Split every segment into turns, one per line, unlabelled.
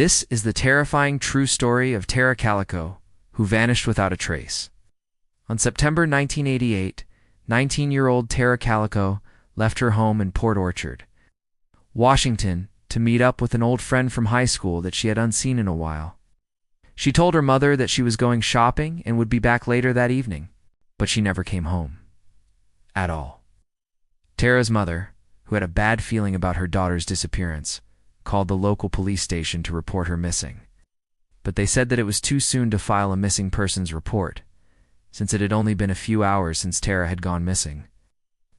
This is the terrifying true story of Tara Calico, who vanished without a trace. On September 1988, 19-year-old Tara Calico left her home in Port Orchard, Washington, to meet up with an old friend from high school that she had unseen in a while. She told her mother that she was going shopping and would be back later that evening, but she never came home. At all. Tara's mother, who had a bad feeling about her daughter's disappearance, called the local police station to report her missing. But they said that it was too soon to file a missing persons report, since it had only been a few hours since Tara had gone missing.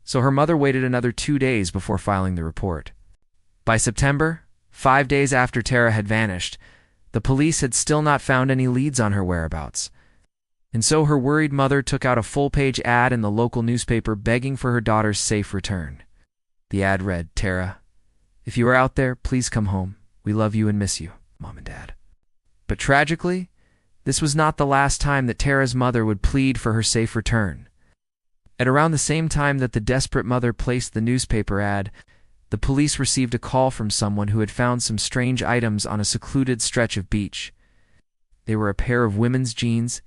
So her mother waited another 2 days before filing the report. By September, 5 days after Tara had vanished, the police had still not found any leads on her whereabouts. And so her worried mother took out a full-page ad in the local newspaper begging for her daughter's safe return. The ad read, "Tara, if you are out there, please come home. We love you and miss you, Mom and Dad." But tragically, this was not the last time that Tara's mother would plead for her safe return. At around the same time that the desperate mother placed the newspaper ad, the police received a call from someone who had found some strange items on a secluded stretch of beach. They were a pair of women's jeans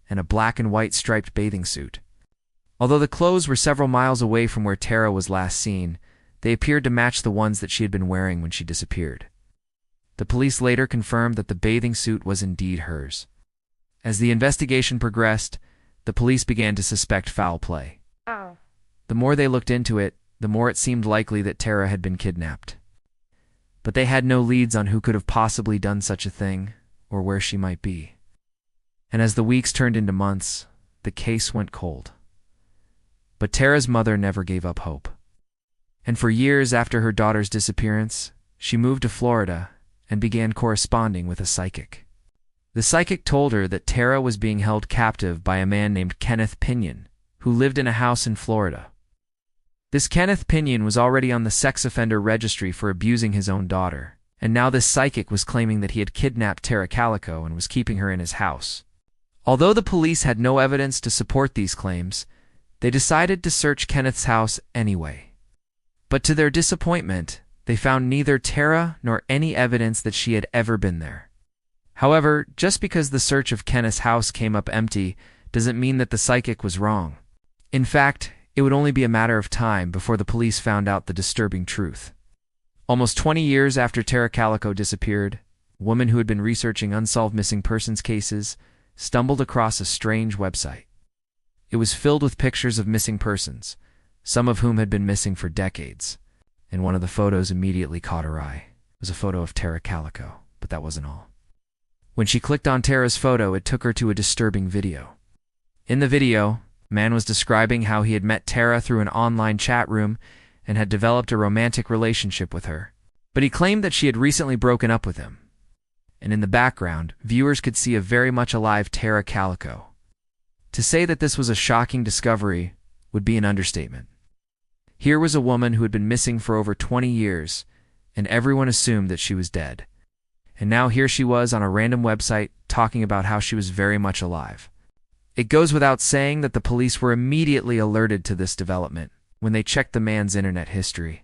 and a black and white striped bathing suit. Although the clothes were several miles away from where Tara was last seen, they appeared to match the ones that she had been wearing when she disappeared. The police later confirmed that the bathing suit was indeed hers. As the investigation progressed, the police began to suspect foul play. The more they looked into it, the more it seemed likely that Tara had been kidnapped. But they had no leads on who could have possibly done such a thing, or where she might be. And as the weeks turned into months, the case went cold. But Tara's mother never gave up hope. And for years after her daughter's disappearance, she moved to Florida and began corresponding with a psychic. The psychic told her that Tara was being held captive by a man named Kenneth Pinion, who lived in a house in Florida. This Kenneth Pinion was already on the sex offender registry for abusing his own daughter, and now this psychic was claiming that he had kidnapped Tara Calico and was keeping her in his house. Although the police had no evidence to support these claims, they decided to search Kenneth's house anyway. But to their disappointment, they found neither Tara nor any evidence that she had ever been there. However, just because the search of Kenneth's house came up empty doesn't mean that the psychic was wrong. In fact, it would only be a matter of time before the police found out the disturbing truth. Almost 20 years after Tara Calico disappeared, a woman who had been researching unsolved missing persons cases stumbled across a strange website. It was filled with pictures of missing persons, some of whom had been missing for decades, and one of the photos immediately caught her eye. It was a photo of Tara Calico, but that wasn't all. When she clicked on Tara's photo, it took her to a disturbing video. In the video, a man was describing how he had met Tara through an online chat room and had developed a romantic relationship with her, but he claimed that she had recently broken up with him. And in the background, viewers could see a very much alive Tara Calico. To say that this was a shocking discovery would be an understatement. Here was a woman who had been missing for over 20 years, and everyone assumed that she was dead. And now here she was on a random website talking about how she was very much alive. It goes without saying that the police were immediately alerted to this development when they checked the man's internet history.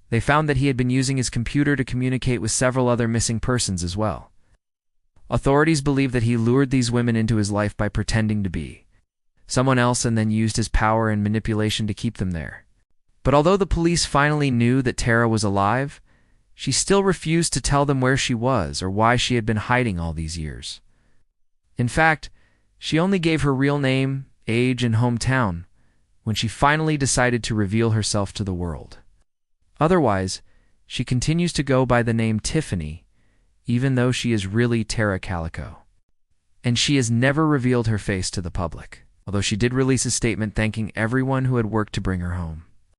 They found that he had been using his computer to communicate with several other missing persons as well. Authorities believe that he lured these women into his life by pretending to be someone else and then used his power and manipulation to keep them there. But although the police finally knew that Tara was alive, she still refused to tell them where she was or why she had been hiding all these years. In fact, she only gave her real name, age, and hometown when she finally decided to reveal herself to the world. Otherwise, she continues to go by the name Tiffany, even though she is really Tara Calico. And she has never revealed her face to the public, although she did release a statement thanking everyone who had worked to bring her home.